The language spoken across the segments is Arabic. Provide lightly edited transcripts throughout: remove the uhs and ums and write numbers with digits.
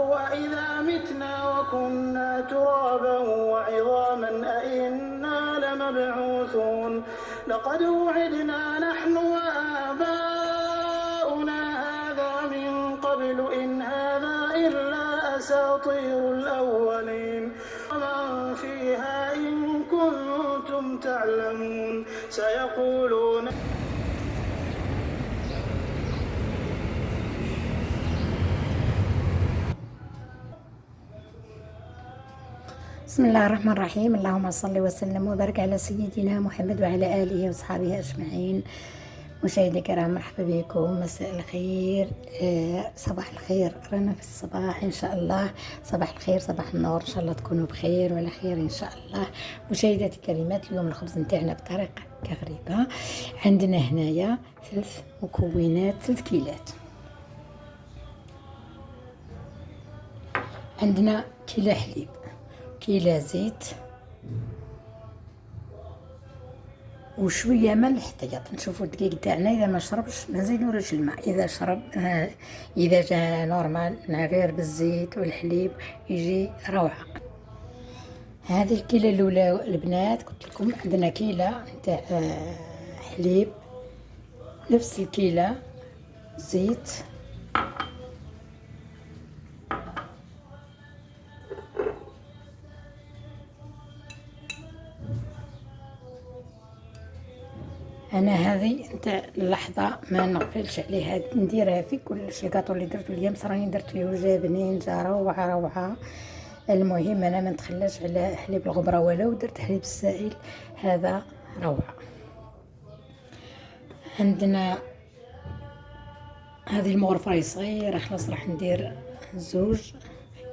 وإذا متنا وكنا ترابا وعظاما أئنا لمبعوثون لقد وعدنا نحن وآباؤنا هذا من قبل إن هذا إلا أساطير الأولين ومن فيها إن كنتم تعلمون سيقولون. بسم الله الرحمن الرحيم. اللهم صل وسلم وبارك على سيدنا محمد وعلى آله وصحبه أجمعين. مشاهدي الكرام، مرحبا بكم، مساء الخير، صباح الخير، رانا في الصباح إن شاء الله. صباح الخير، صباح النور، إن شاء الله تكونوا بخير وعلى خير إن شاء الله. مشاهداتي الكريمات، اليوم الخبز نتاعنا بطريقة غريبة. عندنا هنايا 3 مكونات، 3 كيلات. عندنا كيلة حليب، كيلة زيت، وشويه ملح احتياط. نشوفوا الدقيق تاعنا اذا ما شربش ما نزيدولوش الماء، اذا شرب اذا جا نورمال غير بالزيت والحليب يجي روعه. هذه الكيله الاولى البنات، قلت لكم عندنا كيله نتاع حليب، نفس الكيله زيت، انا هذه نتاع اللحظه ما نغفلش عليها، نديرها في كلش. الكاطو اللي درتو اليوم راني درتو وجا بنين، جا روعه روعه. المهم انا ما نتخلاش على حليب الغبره ولو درت حليب السائل، هذا روعه. عندنا هذه المغرفه راهي صغيره، خلاص راح ندير زوج،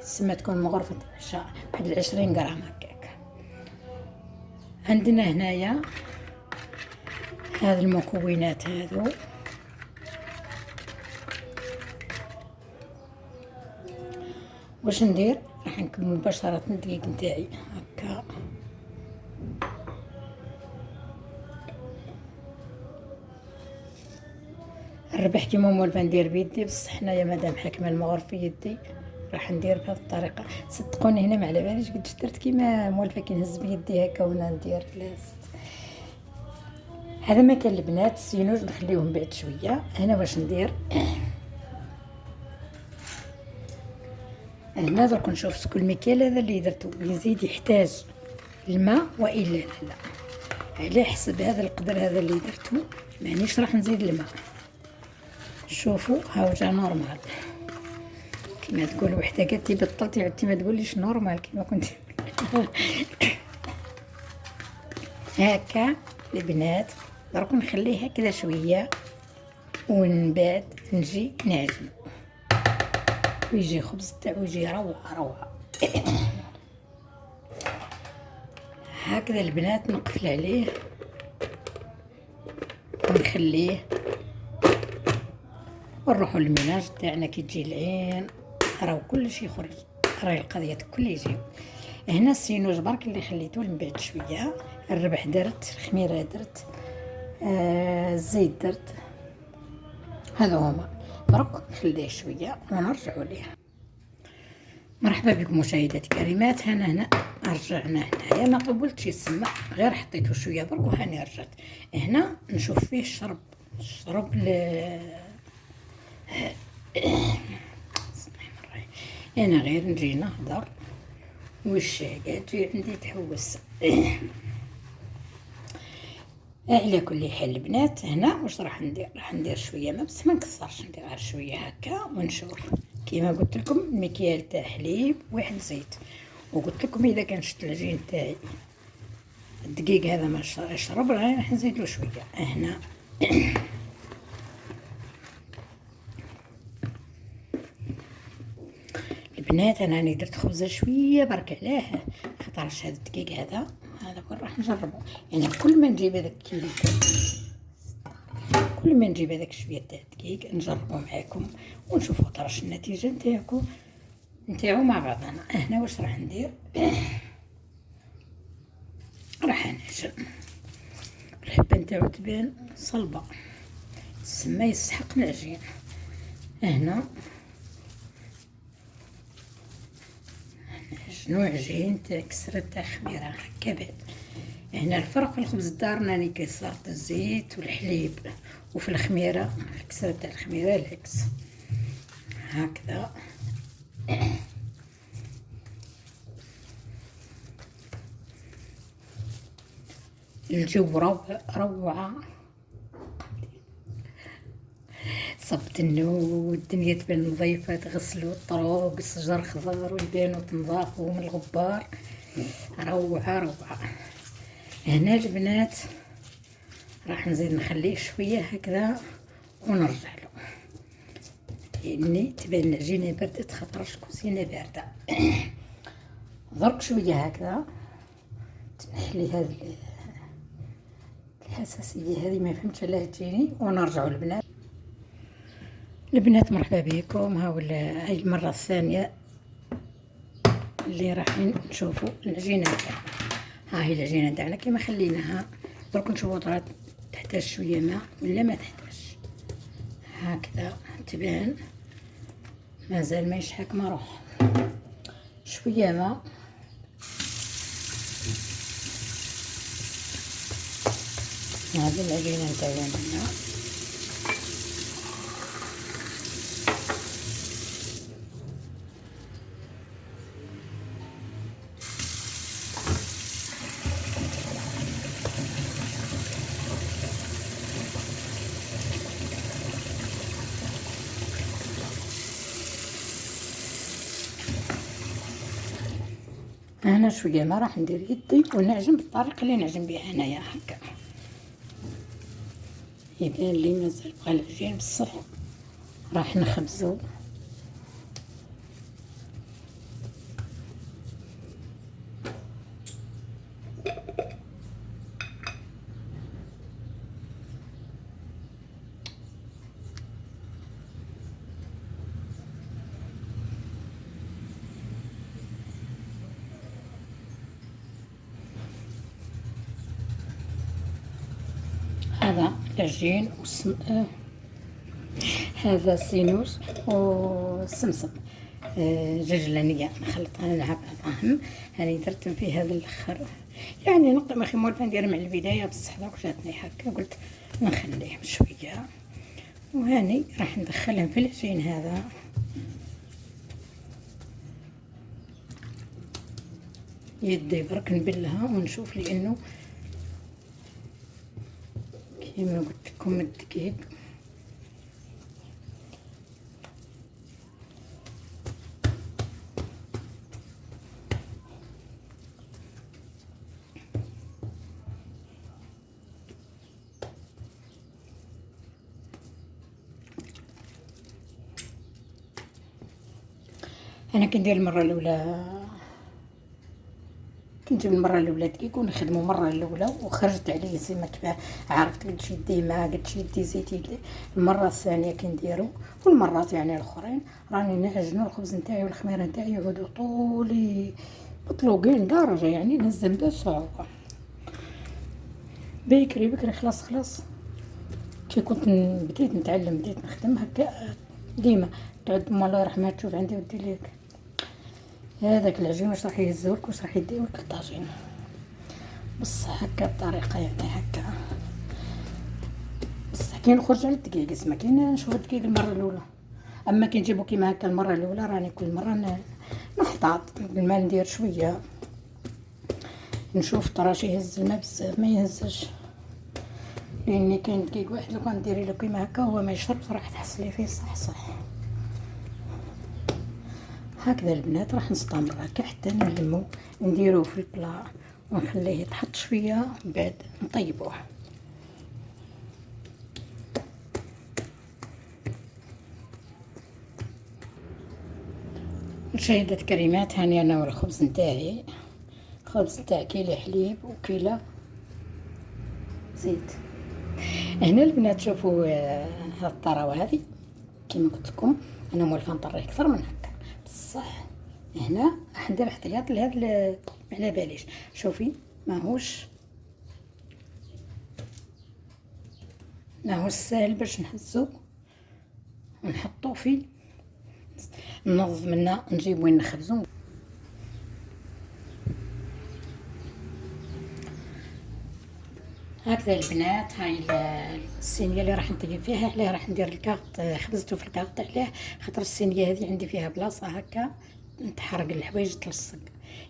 تسمى تكون مغرفه عشاء، واحد 20 غرام هكاك. عندنا هنايا هذه المكونات هذو، واش ندير؟ راح نكمل مباشرة الدقيق نتاعي هكا. الربح كيما مولفة ندير بيدي، بصح حنايا مادام حاكمة المغرف في يدي راح ندير بهذه الطريقة. صدقوني هنا ما على باليش قد درت كيما مولفة كي نهز بيدي هكا وانا ندير. هذا ما كان البنات، السينوج نخليوهم بعد شويه. هنا واش ندير؟ هنا درك نشوف شكون المكيال هذا اللي درتو يزيد يحتاج الماء والا لا. على حسب هذا القدر هذا اللي درتو، مانيش راح نزيد الماء. شوفوا هاو جا نورمال كما تقول وحده. قالتي بطلتي عدتي ما تقوليش نورمال كما كنت هكا البنات. درك نخليه هكذا شويه ومن بعد نجي نعجن ويجي خبز تاعو يجي روعه روعه. هكذا البنات نقفل عليه ونخليه ونروحوا للميناج تاعنا. كي تجي العين راهو كلشي يخرج، راهي القضيه كل يجي. هنا السينوج برك اللي خليته من بعد شويه. الربح درت، الخميره درت، الزيت درت، هذا هما. برك نخليه شويه ونرجعوا ليه. مرحبا بكم مشاهداتي الكريمات. هنا رجعنا هنايا، ما طولتش السماء، غير حطيته شويه برك وهاني رجعت. هنا نشوف فيه الشرب انا غير نجي نهضر والشاقه تجي عندي تحوس. على كل حال البنات، هنا واش راح ندير؟ راح ندير شويه ما، بس ما نكثرش، ندير غير شويه هكا ونشوف. كيما قلت لكم المكيال تاع حليب واحد زيت، وقلت لكم اذا كان شفت العجين تاعي الدقيق هذا ما يشرب راح نزيد له شويه. هنا البنات انا راني درت خبزه شويه برك، علاه خاطرش هذا الدقيق هذا وين راح نجربه. يعني كل ما نجيب هذاك كيلو، كل ما نجيب هذاك شويه تاع الدقيق نجربه معاكم ونشوفوا طرش النتيجه نتاعو مع بعضنا. هنا واش راح ندير؟ راح نعجن الحبه نتاعو تبان صلبه، تسمى يستحق العجين. هنا شنو عجين تاع كسرة تاع خميرة هكا بعد. هنا الفرق في الخبز الدار راني كيصارت الزيت والحليب، وفي الخميرة في الكسرة تاع الخميرة العكس هكذا. الجو روعة، صبت النور، الدنيا تبان نظيفة، تغسلوا الطروق، الشجر خضر ويبانوا تنظافوا من الغبار. روعة. هنا البنات راح نزيد نخليه شوية هكذا ونرجع له، لاني تبان العجينة بردت خاطر الكوزينة باردة. درك شوية هكذا تنحلي هذه الحساسية هذه، ما فهمتش علاه تجيني. ونرجعوا البنات مرحبا بكم. هاي المرة الثانية اللي راح نشوفوا العجينة تاعنا. ها هي العجينة تاعنا كيما خليناها، درك نشوفوا طرات تحتاج شوية ماء ولا ما تحتاج. هكذا تبان مازال ما يشحك ما روح، شوية ماء. هذه العجينة تاعنا. انا شويه ما راح ندير يدي ونعجن بالطريقه اللي نعجن بها انايا هكا. يبان لي مازال بغى العجين بصح راح نخبزو. هذا العجين هذا سينوس والسمسم، ججلانية نخلطها نلعب بعضهم. هاني درت فيه هذا الاخر، يعني نقطة ما مولفة ندير مع البداية بصح دوك جاتني هكا قلت نخليهم شوية. وهاني راح ندخلهم في العجين هذا. يدي برك نبلها ونشوف، لانه كيما قلت لكم الدقيق انا كندير المره الاولى، كنجيب المره الاولى دقيق ونخدمو المره الاولى وخرجت عليه زي ما كيف عرفت قلت يدي ما قلت يدي زيت يدي. المره الثانيه كنديرو، والمرات يعني الاخرين راني نعجنو الخبز نتاعي والخميره نتاعي يعودوا طولي مطلوقين درجه، يعني نهزم بصعوبه. بكري خلاص كي كنت بديت نتعلم بديت نخدم هكا ديما تعود الله يرحمها تشوف عندي ودي ليك هذاك العجين واش راح يهزولك واش راح يديولك الطاجين، بصح هكا بطريقه يعني هكا. بصح كي نخرج على الدقيق اسمع كي نشوف الدقيق المره الاولى. اما كي نجيبو كيما هكا المره الاولى راني كل مره نحتاط بالماء ندير شويه نشوف طراش يهز الماء بزاف ما يهزش، لاني كاين دقيق واحد لو كان ديري له كيما هكا هو ما يشربش راح تحصلي فيه صح. هكذا البنات راح نستمر هكا حتى نلمو نديروه في البلا ونخليه يتحط شويه بعد نطيبوه. مشاهدة كريمات، هاني انا والخبز نتاعي، خبز تاع كيلو حليب وكيلو زيت. هنا البنات شوفوا هاد الطراوه هذه كيما قلت لكم انا مولفه نطريه اكثر من هكا، بصح هنا راح ندير احتياط لهذا على باليش. شوفي ماهوش ساهل باش نهزو ونحطو فيه، ننظم لنا نجيب وين نخبزو. هكذا البنات، هاي الصينيه اللي راح نطيب فيها. عليه راح ندير الكاغط، خبزته في الكاغط عليه، خاطر الصينيه هذه عندي فيها بلاصه هكا نتحرق الحوايج تلصق،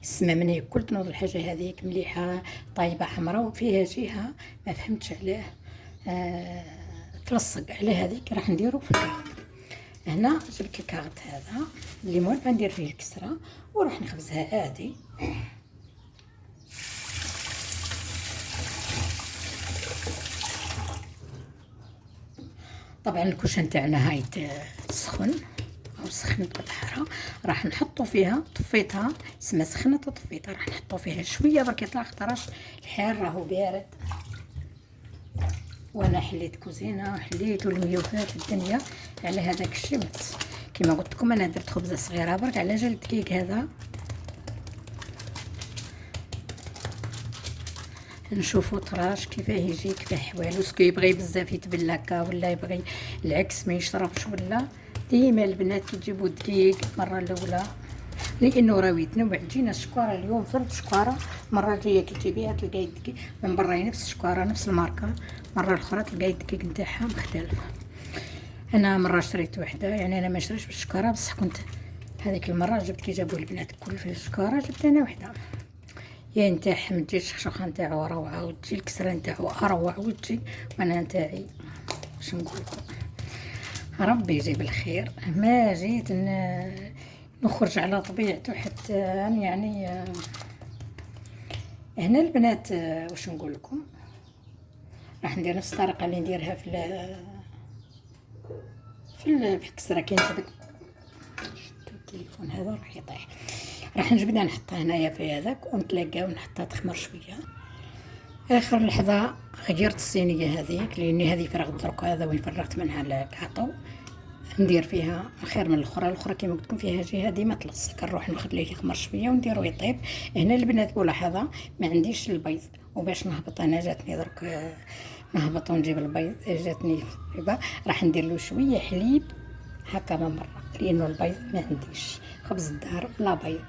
السما من ياكل تنوض الحاجه هذيك مليحه طايبه حمراء وفيها جهه ما فهمتش عليه تلصق. على هذيك راح نديرو في الكاغط. هنا جبت الكاغط هذا الليمون غندير فيه الكسره وراح نخبزها عادي. طبعا الكوشه نتاعنا هاي تسخن او سخنت بالحاره، راح نحطو فيها، طفيتها سما سخنت وطفيتها، راح نحطو فيها شويه برك يطلع خطرش الحار راهو بارد. وانا حليت كوزينه حليت والميوفات الدنيا على هذاك الشمت. كما قلت لكم انا درت خبزه صغيره برك على جال الدقيق هذا. نشوفوا طراش كيفاه يجي كيفاه حوالو، اسكو يبغي بزاف يتبل هكا ولا يبغي العكس ما يشربش. ولا ديما البنات كي تجيبوا الدقيق المره الاولى، لانه راهو يتنوع. تجينا الشكاره اليوم فرد شكاره، مره جايه كي تجيبيها تلقاي الدقيق من برا نفس الشكاره نفس الماركه، مره الاخرى تلقاي الدقيق نتاعها مختلف. انا مره شريت وحده، يعني انا ما شريتش بالشكاره بصح كنت هذيك المره جبت كي جابوا البنات كل في الشكاره جبت انا وحده. يا نتاعها ما تجي الشخشوخه نتاعو روعه وتجي الكسره نتاعو اروع وتجي، وانا نتاعي واش نقول لكم ربي يجيب الخير. ما جيت نخرج على طبيعته حتى يعني هنا البنات واش نقول لكم راح ندير نفس الطريقه اللي نديرها في الكسره. كاين التليفون هذا راح يطيح. راح نجبدها نحطها هنايا في هذاك ونتلاقاو ونحطها تخمر شويه. اخر لحظه غيرت الصينيه هذيك لاني هذه فرغت درك هذا وين فرغت منها الكاطو، ندير فيها خير من الاخرى كيما قلت لكم فيها جهه ديما تلصق. نروح نخليه يخمر شويه ونديرو يطيب. هنا البنات ملاحظه ما عنديش البيض، وباش نهبط انا جاتني درك نهبط ونجيب البيض جاتني ريبه، راح ندير له شويه حليب هكا من برا لانه البيض ما عنديش. خبز الدار بلا بيض.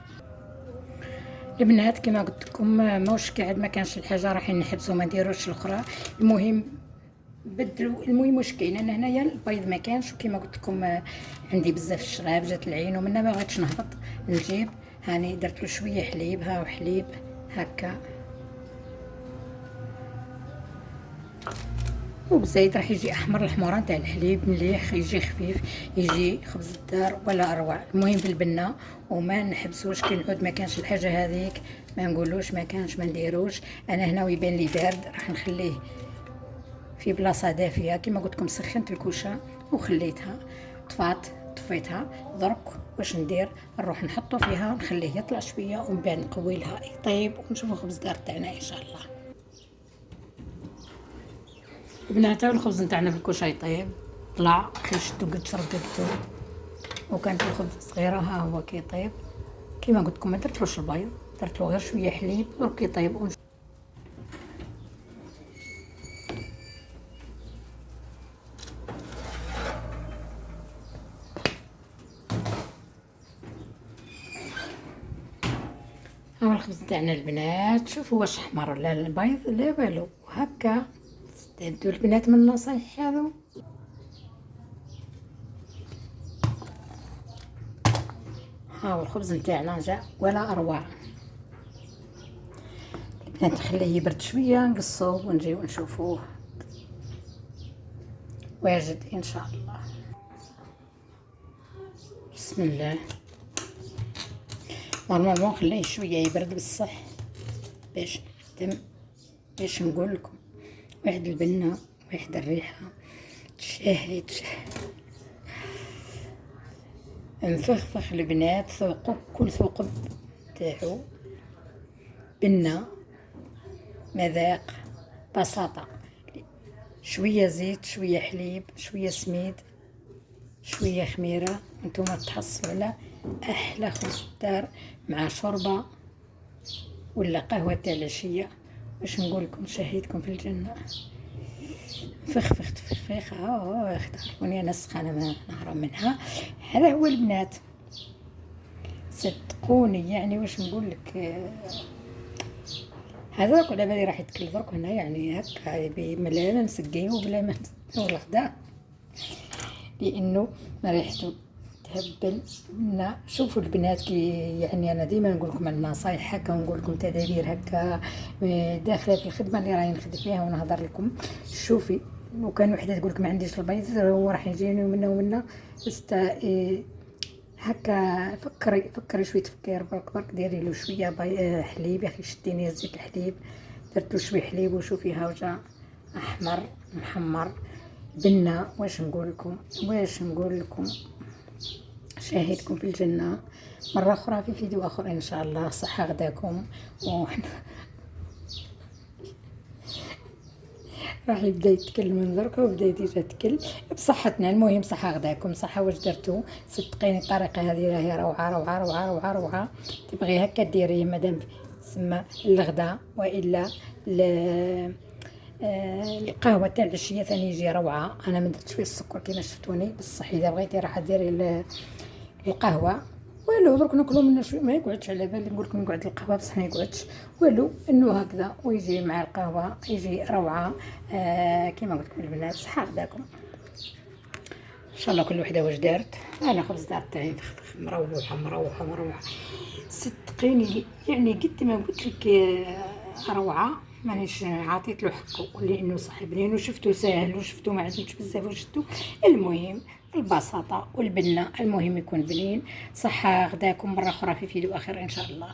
البنات كما قلت لكم موش قاعد ما كانش الحاجه راح نحبسوا ما نديروش الاخرى. المهم بدلوا، المهم واش كاين. انا هنايا البيض ما كانش، وكما قلت لكم عندي بزاف الشراب جات العين ومنها ما بغيتش نهبط نجيب. هاني درت له شويه حليب، ها وحليب هكا وبزايد راح يجي احمر الحمران تاع الحليب مليح، يجي خفيف يجي خبز الدار ولا اروع. المهم بالبنه وما نحبسوش كي نعود ما كانش الحاجه هذيك ما نقولوش ما كانش ما نديروش. انا هنا ويبان لي بارد راح نخليه في بلاصه دافيه. كما قلت لكم سخنت الكوشه وخليتها طفيتها. درك واش ندير نروح نحطو فيها نخليه يطلع شويه ومن بعد نقوي لها يطيب ونشوفوا خبز الدار تاعنا ان شاء الله. البنات الخبز نتاعنا في الكوشه يطيب طلع كي شدو قد شردتو وكانت الخبز صغيره. ها هو كيطيب كيما قلت لكم ما درتلوش البيض، درت له غير شويه حليب درك يطيب. ها الخبز تاعنا البنات شوفوا واش احمر لا البيض لا والو هكا. تدو البنات من النصايح هذو. ها الخبز نتاعنا جا ولا اروع. البنات نخليه يبرد شويه نقصوه ونجيو نشوفوه واجد ان شاء الله. بسم الله. نورمالمون نخليه شويه يبرد بصح باش نخدم. باش نقول لكم واحد البنه واحد الريحه تشهي نفخفخ. البنات ثوقوا كل ثوقب تاعو بنه مذاق بساطه. شويه زيت شويه حليب شويه سميد شويه خميره انتوما تحصلوا على احلى خبز الدار مع شوربه ولا قهوه تاع العشيه. واش نقول لكم شهيتكم في الجنه. فخفخ تفخفخ تعرفوني انا سخانه ما نهرب منها. هذا هو البنات صدقوني يعني واش نقول لك هذاك على بالي راح يتكل درك هنا يعني هكا بلا ما نسقيه وبلا ما الغداء، لانه ما ريحته تهبل. شوفوا البنات كي يعني انا ديما نقول لكم النصايح هكا ونقول لكم تدابير هكا داخله في الخدمه اللي راني نخدم فيها ونهضر لكم. شوفي وكان وحده تقول لك ما عنديش البيض هو راح يجيني ومنا ومنا، بس هكا فكري شويه تفكير برك ديري له شويه حليب يا اخي، شديني زيت الحليب درت له شويه حليب وشوفي ها وجا احمر محمر بنه. واش نقول لكم شاهدكم في الجنه مره اخرى في فيديو اخر ان شاء الله. صحه غداكم وحنا راح يبدا يتكلم من دركا وبدا يجي يتكل بصحتنا. المهم صحه غداكم صحه. واش درتو؟ صدقيني الطريقه هذه راهي روعه روعه روعه روعه روعه. تبغي هكا ديريه مادام تسمى الغداء والا القهوه تاع العشيه ثاني يجي روعه. انا ما درتش فيه السكر كما شفتوني، بصح اذا بغيتي راح ديري القهوه والو درك ناكلو منه شويه ما يقعدش. على بالي نقول لكم نقعد القهوه بصح ما يقعدش والو، انه هكذا ويجي مع القهوه يجي روعه. كما قلت لكم البنات صحه غداكم ان شاء الله. كل وحده واش دارت. انا خبز دار تاعي مفخفخ مروحه مروحه مروحه صدقيني يعني قد ما قلت لك روعه مانيش عطيت له حقه، لانه صح بنين وشفتو ساهل وشفتو ما عجبش بزاف وشفتو. المهم البساطه والبنه، المهم يكون بنين. صحه غداكم مره اخرى في فيديو اخر ان شاء الله.